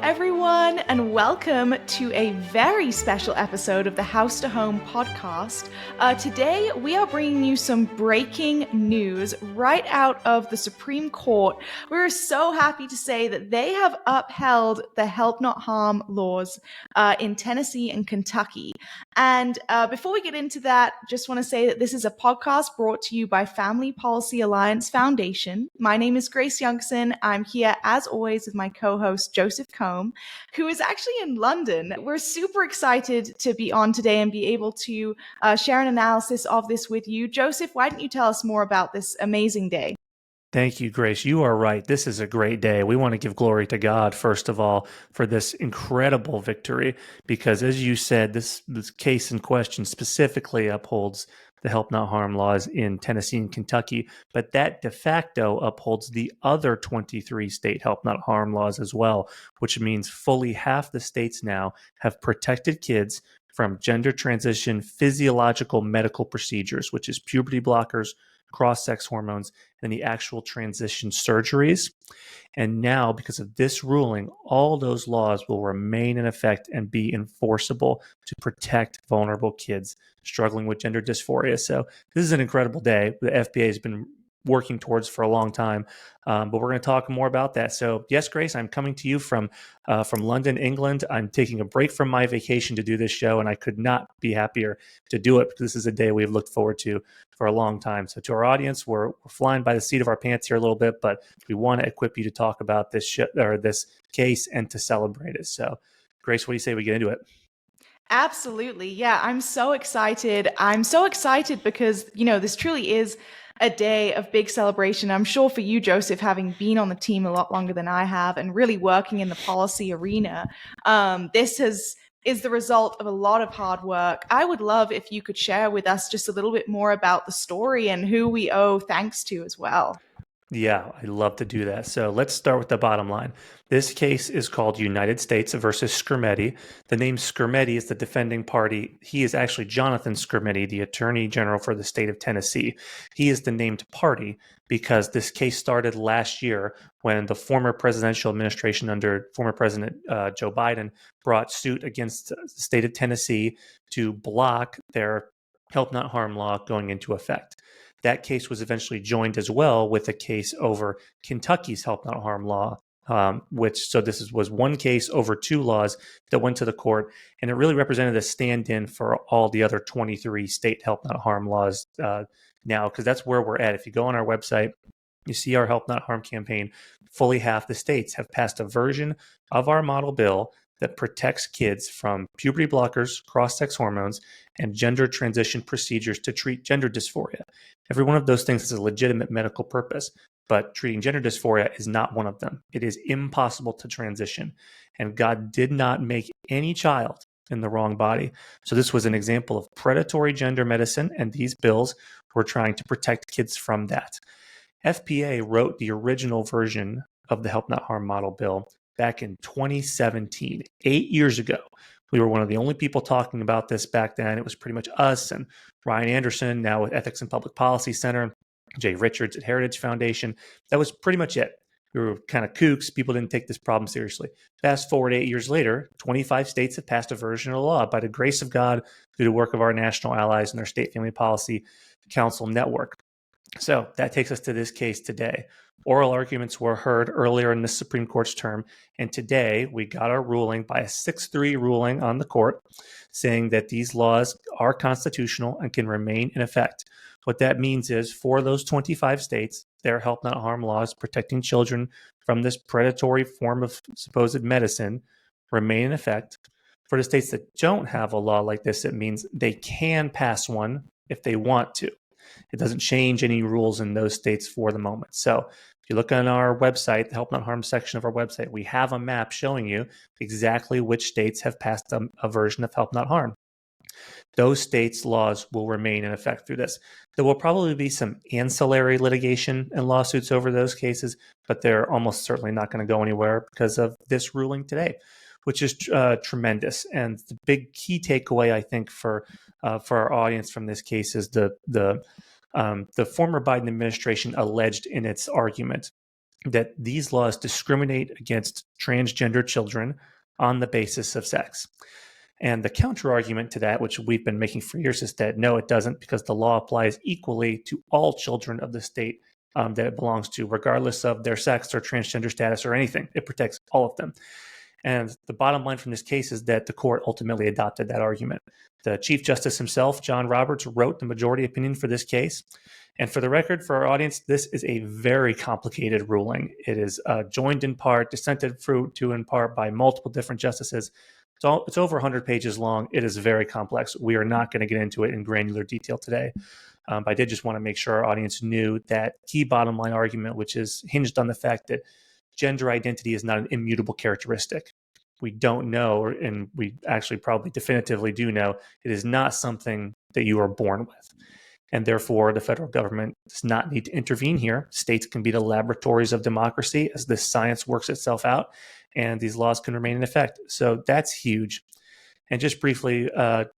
everyone, and welcome to a very special episode of the House to Home podcast. Today, we are bringing you some breaking news right out of the Supreme Court. We're so happy to say that they have upheld the Help Not Harm laws in Tennessee and Kentucky. And before we get into that, just want to say that this is a podcast brought to you by Family Policy Alliance Foundation. My name is Grace Youngson. I'm here, as always, with my co-host, Joseph Kohm, who is actually in London. We're super excited to be on today and be able to share an analysis of this with you. Joseph, why don't you tell us more about this amazing day? Thank you, Grace. You are right. This is a great day. We want to give glory to God, first of all, for this incredible victory, because as you said, this case in question specifically upholds the Help Not Harm laws in Tennessee and Kentucky, but that de facto upholds the other 23 state Help Not Harm laws as well, which means fully half the states now have protected kids from gender transition physiological medical procedures, which is puberty blockers, cross-sex hormones, and the actual transition surgeries. And now, because of this ruling, all those laws will remain in effect and be enforceable to protect vulnerable kids struggling with gender dysphoria. So this is an incredible day. The FBA has been working towards for a long time, but we're going to talk more about that. So yes, Grace, I'm coming to you from London, England. I'm taking a break from my vacation to do this show, and I could not be happier to do it because this is a day we've looked forward to for a long time. So to our audience, we're flying by the seat of our pants here a little bit, but we want to equip you to talk about this this case and to celebrate it. So Grace, what do you say we get into it? Absolutely. Yeah, I'm so excited. I'm so excited because, this truly is a day of big celebration. I'm sure for you, Joseph, having been on the team a lot longer than I have and really working in the policy arena, this is the result of a lot of hard work. I would love if you could share with us just a little bit more about the story and who we owe thanks to as well. Yeah, I'd love to do that. So let's start with the bottom line. This case is called United States versus Skrmetti. The name Skrmetti is the defending party. He is actually Jonathan Skrmetti, the Attorney General for the state of Tennessee. He is the named party because this case started last year when the former presidential administration under former President Joe Biden brought suit against the state of Tennessee to block their Help Not Harm law going into effect. That case was eventually joined as well with a case over Kentucky's Help Not Harm law, so this was one case over two laws that went to the court, and it really represented a stand-in for all the other 23 state Help Not Harm laws now, because that's where we're at. If you go on our website, you see our Help Not Harm campaign. Fully half the states have passed a version of our model bill that protects kids from puberty blockers, cross-sex hormones, and gender transition procedures to treat gender dysphoria. Every one of those things has a legitimate medical purpose, but treating gender dysphoria is not one of them. It is impossible to transition, and God did not make any child in the wrong body. So this was an example of predatory gender medicine, and these bills were trying to protect kids from that. FPA wrote the original version of the Help Not Harm model bill back in 2017, 8 years ago. We were one of the only people talking about this back then. It was pretty much us and Ryan Anderson, now with Ethics and Public Policy Center, Jay Richards at Heritage Foundation. That was pretty much it. We were kind of kooks. People didn't take this problem seriously. Fast forward 8 years later, 25 states have passed a version of the law by the grace of God through the work of our national allies and their State Family Policy Council network. So that takes us to this case today. Oral arguments were heard earlier in the Supreme Court's term, and today we got our ruling by a 6-3 ruling on the court saying that these laws are constitutional and can remain in effect. What that means is for those 25 states, their Help Not Harm laws protecting children from this predatory form of supposed medicine remain in effect. For the states that don't have a law like this, it means they can pass one if they want to. It doesn't change any rules in those states for the moment. So if you look on our website, the Help Not Harm section of our website, we have a map showing you exactly which states have passed a version of Help Not Harm. Those states' laws will remain in effect through this. There will probably be some ancillary litigation and lawsuits over those cases, but they're almost certainly not going to go anywhere because of this ruling today, which is tremendous. And the big key takeaway, I think, for our audience from this case is the former Biden administration alleged in its argument that these laws discriminate against transgender children on the basis of sex. And the counter argument to that, which we've been making for years, is that no, it doesn't, because the law applies equally to all children of the state that it belongs to, regardless of their sex or transgender status or anything. It protects all of them. And the bottom line from this case is that the court ultimately adopted that argument. The Chief Justice himself, John Roberts, wrote the majority opinion for this case. And for the record, for our audience, this is a very complicated ruling. It is joined in part, dissented to in part by multiple different justices. It's over 100 pages long. It is very complex. We are not going to get into it in granular detail today. But I did just want to make sure our audience knew that key bottom line argument, which is hinged on the fact that gender identity is not an immutable characteristic. We don't know, and we actually probably definitively do know, it is not something that you are born with. And therefore, the federal government does not need to intervene here. States can be the laboratories of democracy as this science works itself out, and these laws can remain in effect. So that's huge. And just briefly,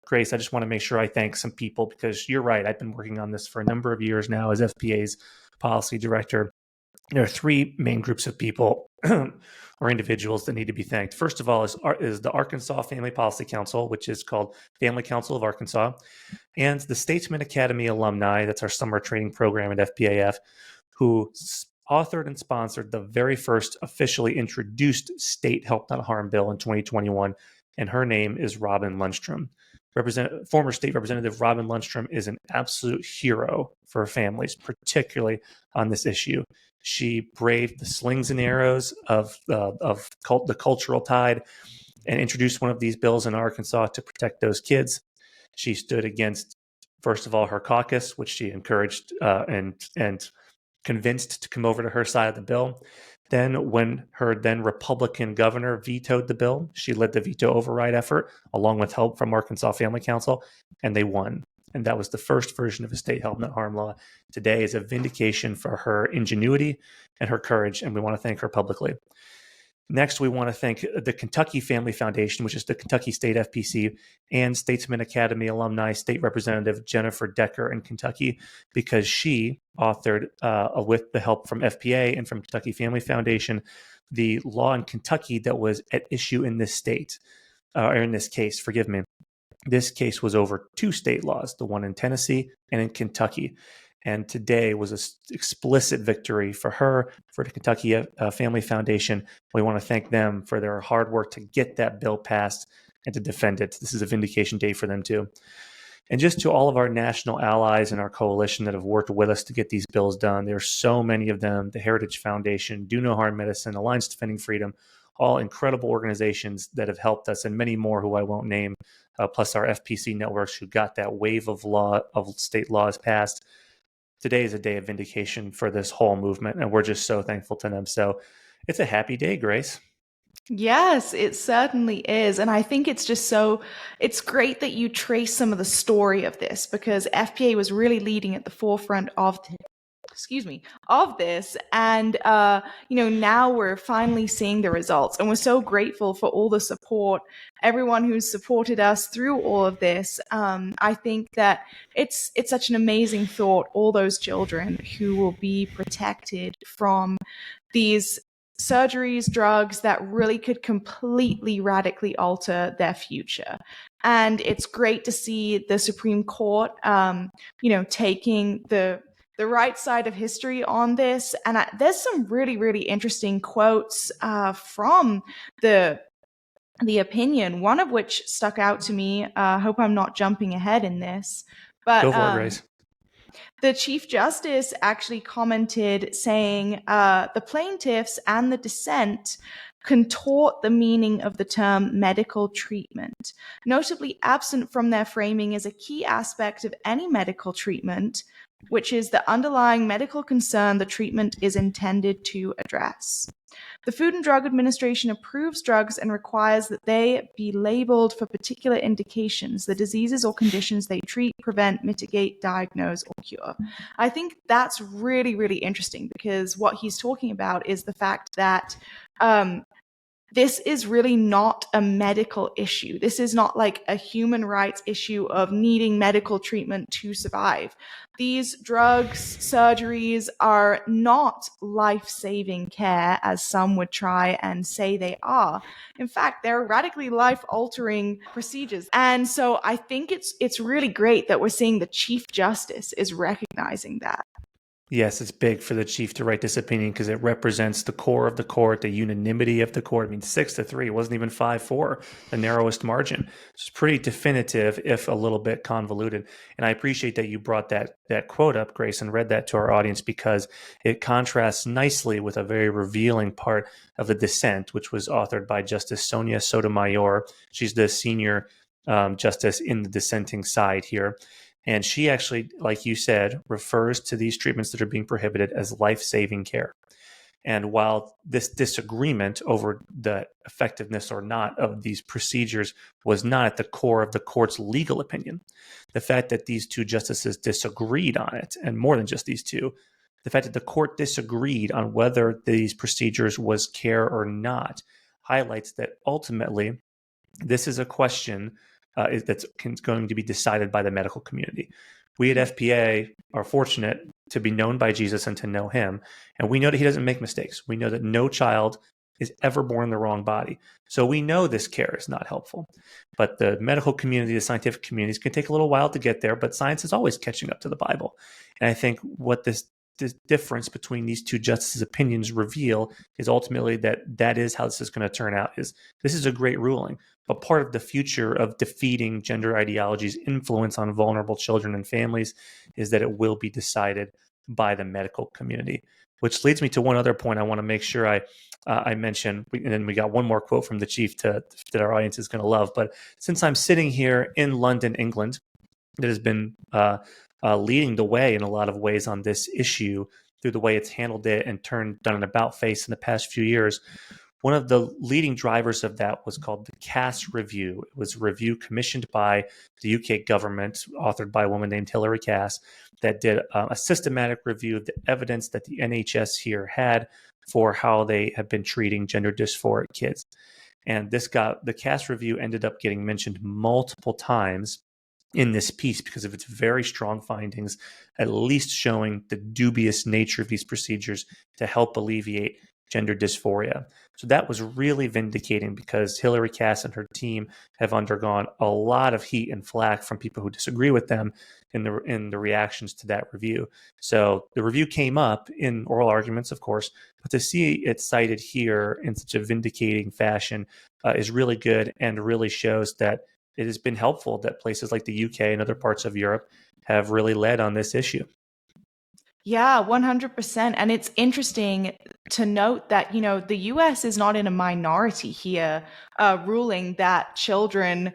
Grace, I just want to make sure I thank some people, because you're right. I've been working on this for a number of years now as FPA's policy director. There are three main groups of people or individuals that need to be thanked. First of all is the Arkansas Family Policy Council, which is called Family Council of Arkansas, and the Statesman Academy alumni, that's our summer training program at FPAF, who authored and sponsored the very first officially introduced state Help Not Harm bill in 2021, and her name is Robin Lundstrom. Former state representative Robin Lundstrom is an absolute hero for families, particularly on this issue. She braved the slings and arrows of the cultural tide and introduced one of these bills in Arkansas to protect those kids. She stood against, first of all, her caucus, which she encouraged and convinced to come over to her side of the bill. Then when her then Republican governor vetoed the bill, she led the veto override effort along with help from Arkansas Family Council, and they won. And that was the first version of a state Help Not Harm law. Today is a vindication for her ingenuity and her courage, and we want to thank her publicly. Next, we want to thank the Kentucky Family Foundation, which is the Kentucky State FPC, and Statesman Academy alumni State Representative Jennifer Decker in Kentucky, because she authored, with the help from FPA and from Kentucky Family Foundation, the law in Kentucky that was at issue in this state, or in this case, forgive me. This case was over two state laws, the one in Tennessee and in Kentucky. And today was an explicit victory for her, for the Kentucky Family Foundation. We want to thank them for their hard work to get that bill passed and to defend it. This is a vindication day for them too. And just to all of our national allies and our coalition that have worked with us to get these bills done, there are so many of them, the Heritage Foundation, Do No Harm Medicine, Alliance Defending Freedom, all incredible organizations that have helped us, and many more who I won't name, plus our FPC networks who got that wave of state laws passed. Today is a day of vindication for this whole movement, and we're just so thankful to them. So it's a happy day, Grace. Yes, it certainly is. And I think it's great that you trace some of the story of this, because FPA was really leading at the forefront of this. And, now we're finally seeing the results, and we're so grateful for all the support, everyone who's supported us through all of this. I think that it's such an amazing thought, all those children who will be protected from these surgeries, drugs that really could completely radically alter their future. And it's great to see the Supreme Court, taking the right side of history on this. And there's some really, really interesting quotes from the opinion, one of which stuck out to me. I hope I'm not jumping ahead in this. But go for it, Grace. The Chief Justice actually commented saying, the plaintiffs and the dissent contort the meaning of the term medical treatment. Notably absent from their framing is a key aspect of any medical treatment, which is the underlying medical concern the treatment is intended to address. The Food and Drug Administration approves drugs and requires that they be labeled for particular indications, the diseases or conditions they treat, prevent, mitigate, diagnose, or cure. I think that's really, really interesting, because what he's talking about is the fact that this is really not a medical issue. This is not like a human rights issue of needing medical treatment to survive. These drugs, surgeries are not life-saving care as some would try and say they are. In fact, they're radically life-altering procedures. And so I think it's really great that we're seeing the Chief Justice is recognizing that. Yes, it's big for the chief to write this opinion because it represents the core of the court, the unanimity of the court. I mean, 6-3, it wasn't even 5-4, the narrowest margin. It's pretty definitive, if a little bit convoluted. And I appreciate that you brought that quote up, Grace, and read that to our audience because it contrasts nicely with a very revealing part of the dissent, which was authored by Justice Sonia Sotomayor. She's the senior justice in the dissenting side here. And she actually, like you said, refers to these treatments that are being prohibited as life-saving care. And while this disagreement over the effectiveness or not of these procedures was not at the core of the court's legal opinion, the fact that these two justices disagreed on it, and more than just these two, the fact that the court disagreed on whether these procedures was care or not, highlights that ultimately this is a question that's going to be decided by the medical community. We at FPA are fortunate to be known by Jesus and to know him. And we know that he doesn't make mistakes. We know that no child is ever born in the wrong body. So we know this care is not helpful. But the medical community, the scientific communities can take a little while to get there, but science is always catching up to the Bible. And I think what this difference between these two justices' opinions reveal is ultimately that is how this is going to turn out. Is this is a great ruling, but part of the future of defeating gender ideology's influence on vulnerable children and families is that it will be decided by the medical community. Which leads me to one other point I want to make sure I mention, and then we got one more quote from the chief that our audience is going to love. But since I'm sitting here in London, England, that has been leading the way in a lot of ways on this issue through the way it's handled it and done an about face in the past few years. One of the leading drivers of that was called the Cass Review. It was a review commissioned by the UK government, authored by a woman named Hilary Cass, that did a systematic review of the evidence that the NHS here had for how they have been treating gender dysphoric kids. And the Cass Review ended up getting mentioned multiple times in this piece because of its very strong findings, at least showing the dubious nature of these procedures to help alleviate gender dysphoria. So that was really vindicating because Hilary Cass and her team have undergone a lot of heat and flack from people who disagree with them in the reactions to that review. So the review came up in oral arguments, of course, but to see it cited here in such a vindicating fashion is really good and really shows that it has been helpful that places like the UK and other parts of Europe have really led on this issue. Yeah, 100%. And it's interesting to note that, the US is not in a minority here, ruling that children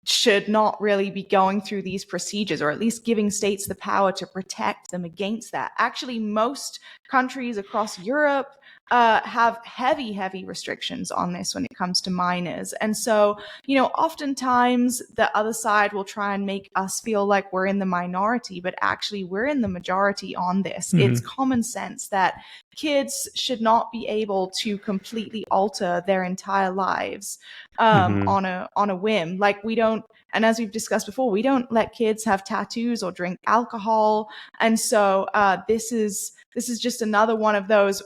should not really be going through these procedures, or at least giving states the power to protect them against that. Actually, most countries across Europe have heavy restrictions on this when it comes to minors. And so, oftentimes the other side will try and make us feel like we're in the minority, but actually we're in the majority on this. Mm-hmm. It's common sense that kids should not be able to completely alter their entire lives on a whim. Like we don't, and as we've discussed before, we don't let kids have tattoos or drink alcohol. And so this is just another one of those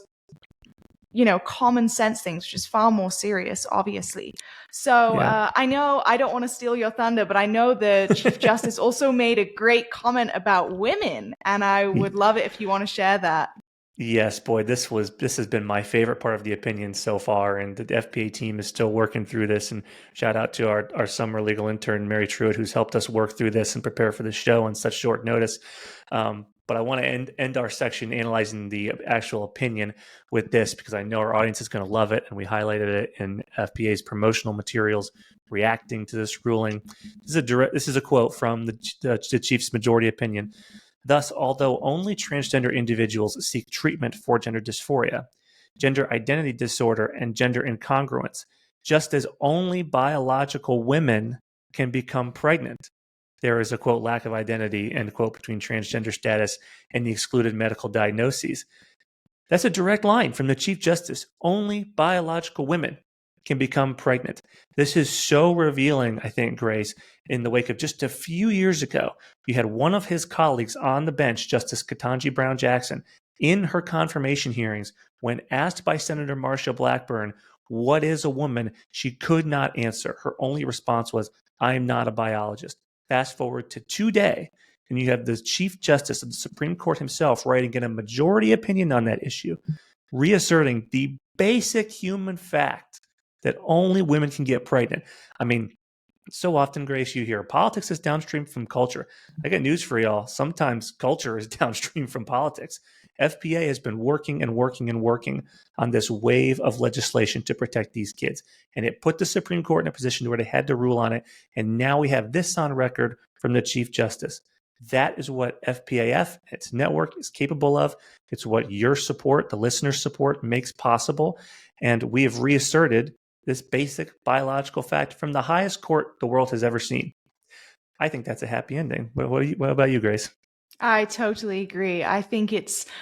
common sense things, which is far more serious, obviously. So I know I don't want to steal your thunder, but I know the Chief Justice also made a great comment about women, and I would love it if you want to share that. Yes, boy, this has been my favorite part of the opinion so far, and the FPA team is still working through this. And shout out to our summer legal intern, Mary Truitt, who's helped us work through this and prepare for the show on such short notice. But I want to end our section analyzing the actual opinion with this because I know our audience is going to love it, and we highlighted it in FPA's promotional materials reacting to this ruling. This is a quote from the Chief's majority opinion. Thus, although only transgender individuals seek treatment for gender dysphoria, gender identity disorder, and gender incongruence, just as only biological women can become pregnant, there is a, quote, lack of identity, end quote, between transgender status and the excluded medical diagnoses. That's a direct line from the Chief Justice. Only biological women can become pregnant. This is so revealing, I think, Grace, in the wake of just a few years ago. You had one of his colleagues on the bench, Justice Ketanji Brown Jackson, in her confirmation hearings, when asked by Senator Marsha Blackburn, what is a woman? She could not answer. Her only response was, I am not a biologist. Fast forward to today, and you have the Chief Justice of the Supreme Court himself writing in a majority opinion on that issue, reasserting the basic human fact that only women can get pregnant. I mean, so often, Grace, you hear politics is downstream from culture. I got news for y'all. Sometimes culture is downstream from politics. FPA has been working and working and working on this wave of legislation to protect these kids. And it put the Supreme Court in a position where they had to rule on it. And now we have this on record from the Chief Justice. That is what FPAF, its network, is capable of. It's what your support, the listener's support, makes possible. And we have reasserted this basic biological fact from the highest court the world has ever seen. I think that's a happy ending. What about you, Grace? I totally agree. I think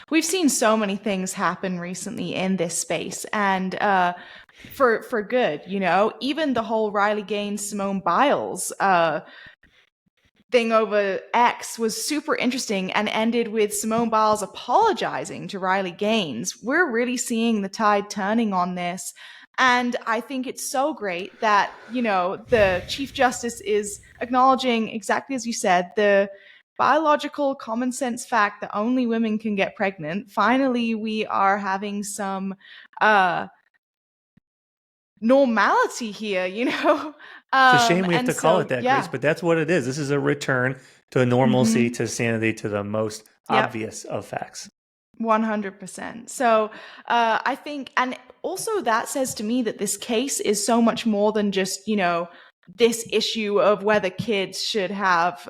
we've seen so many things happen recently in this space, and for good, even the whole Riley Gaines, Simone Biles thing over X was super interesting and ended with Simone Biles apologizing to Riley Gaines. We're really seeing the tide turning on this. And I think it's so great that, the Chief Justice is acknowledging, exactly as you said, the biological common sense fact that only women can get pregnant. Finally, we are having some normality here, It's a shame we have and to call so, it that, yeah. Grace, but that's what it is. This is a return to normalcy, to sanity, to the most Yep. obvious of facts. 100%. So I think, and also that says to me that this case is so much more than just, this issue of whether kids should have,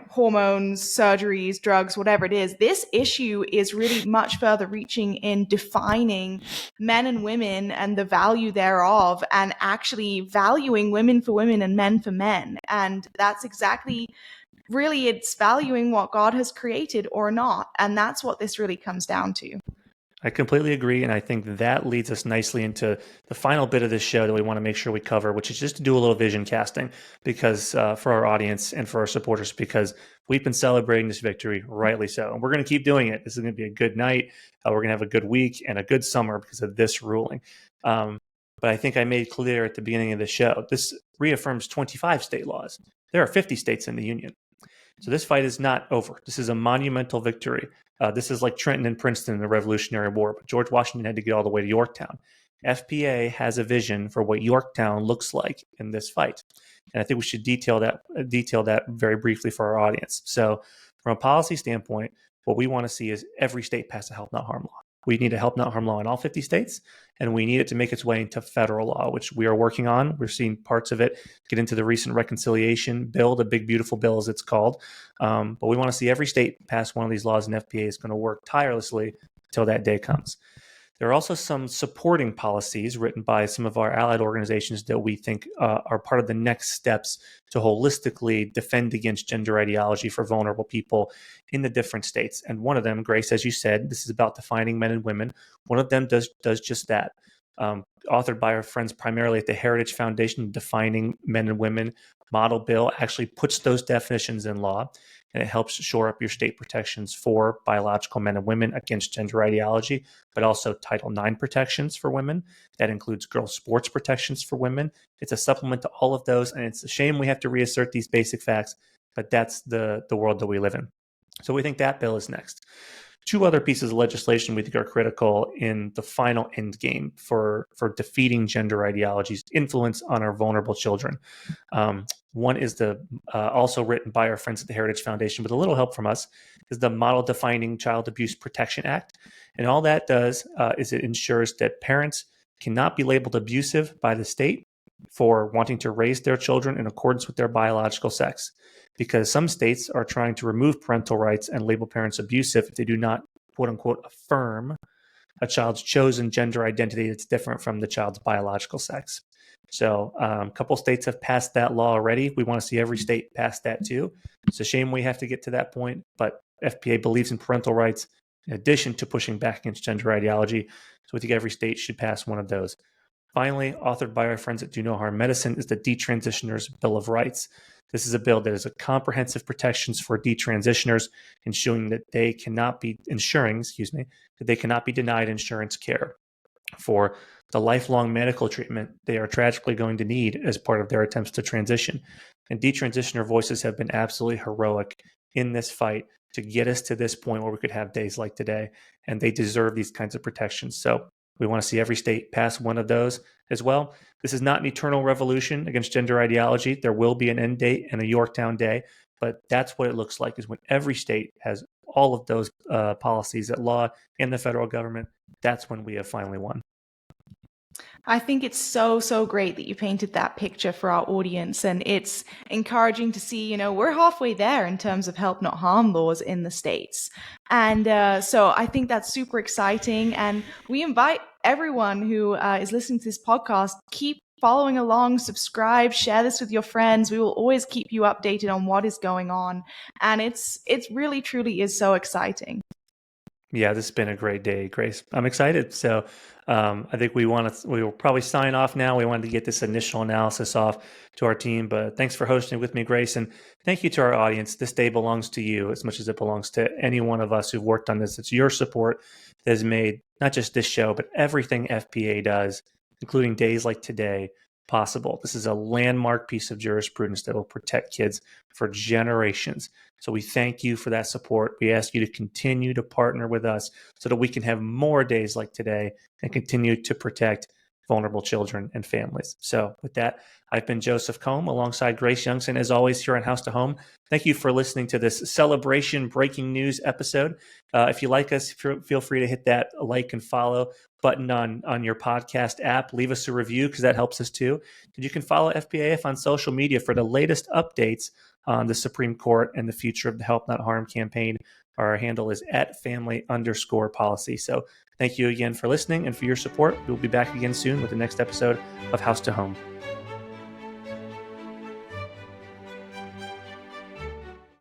hormones, surgeries, drugs, whatever it is. This issue is really much further reaching in defining men and women and the value thereof, and actually valuing women for women and men for men. And that's exactly, really, it's valuing what God has created or not. And that's what this really comes down to. I completely agree. And I think that leads us nicely into the final bit of this show that we want to make sure we cover, which is just to do a little vision casting because for our audience and for our supporters, because we've been celebrating this victory, rightly so. And we're going to keep doing it. This is going to be a good night. We're going to have a good week and a good summer because of this ruling. But I think I made clear at the beginning of the show, this reaffirms 25 state laws. There are 50 states in the union. So this fight is not over. This is a monumental victory. This is like Trenton and Princeton in the Revolutionary War, but George Washington had to get all the way to Yorktown. FPA has a vision for what Yorktown looks like in this fight, and I think we should detail that very briefly for our audience. So, from a policy standpoint, what we want to see is every state pass a help not harm law. We need a help not harm law in all 50 states, and we need it to make its way into federal law, which we are working on. We're seeing parts of it get into the recent reconciliation bill, the big, beautiful bill, as it's called. But we want to see every state pass one of these laws, and FPA is going to work tirelessly until that day comes. There are also some supporting policies written by some of our allied organizations that we think are part of the next steps to holistically defend against gender ideology for vulnerable people in the different states. And one of them, Grace, as you said, this is about defining men and women. One of them does just that. Authored by our friends primarily at the Heritage Foundation, Defining Men and Women model bill actually puts those definitions in law, and it helps shore up your state protections for biological men and women against gender ideology, but also Title IX protections for women. That includes girls' sports protections for women. It's a supplement to all of those, and it's a shame we have to reassert these basic facts, but that's the world that we live in. So we think that bill is next. Two other pieces of legislation we think are critical in the final end game for defeating gender ideology's influence on our vulnerable children. One is the also written by our friends at the Heritage Foundation with a little help from us, is the Model Defining Child Abuse Protection Act. And all that does is it ensures that parents cannot be labeled abusive by the state for wanting to raise their children in accordance with their biological sex, because some states are trying to remove parental rights and label parents abusive if they do not, quote unquote, affirm a child's chosen gender identity that's different from the child's biological sex. So a couple states have passed that law already. We want to see every state pass that too. It's a shame we have to get to that point, but FPA believes in parental rights in addition to pushing back against gender ideology. So we think every state should pass one of those. Finally, authored by our friends at Do No Harm Medicine, is the Detransitioners Bill of Rights. This is a bill that is a comprehensive protections for detransitioners, ensuring that they cannot be that they cannot be denied insurance care for the lifelong medical treatment they are tragically going to need as part of their attempts to transition. And detransitioner voices have been absolutely heroic in this fight to get us to this point where we could have days like today, and they deserve these kinds of protections. So we want to see every state pass one of those as well. This is not an eternal revolution against gender ideology. There will be an end date and a Yorktown Day, but that's what it looks like, is when every state has all of those policies at law in the federal government. That's when we have finally won. I think it's so, so great that you painted that picture for our audience. And it's encouraging to see, we're halfway there in terms of help not harm laws in the States. And so I think that's super exciting. And we invite everyone who is listening to this podcast, keep following along, subscribe, share this with your friends. We will always keep you updated on what is going on. And it really, truly is so exciting. Yeah, this has been a great day, Grace. I'm excited. So I think we will probably sign off now. We wanted to get this initial analysis off to our team, but thanks for hosting with me, Grace. And thank you to our audience. This day belongs to you as much as it belongs to any one of us who've worked on this. It's your support that has made not just this show, but everything FPA does, including days like today, possible. This is a landmark piece of jurisprudence that will protect kids for generations. So we thank you for that support. We ask you to continue to partner with us so that we can have more days like today and continue to protect vulnerable children and families. So with that, I've been Joseph Kohm alongside Grace Youngson, as always, here on House to Home. Thank you for listening to this celebration breaking news episode. If you like us, feel free to hit that like and follow button on your podcast app. Leave us a review because that helps us too. And you can follow FPAF on social media for the latest updates on the Supreme Court and the future of the Help Not Harm campaign. Our handle is @family_policy. So thank you again for listening and for your support. We'll be back again soon with the next episode of House to Home.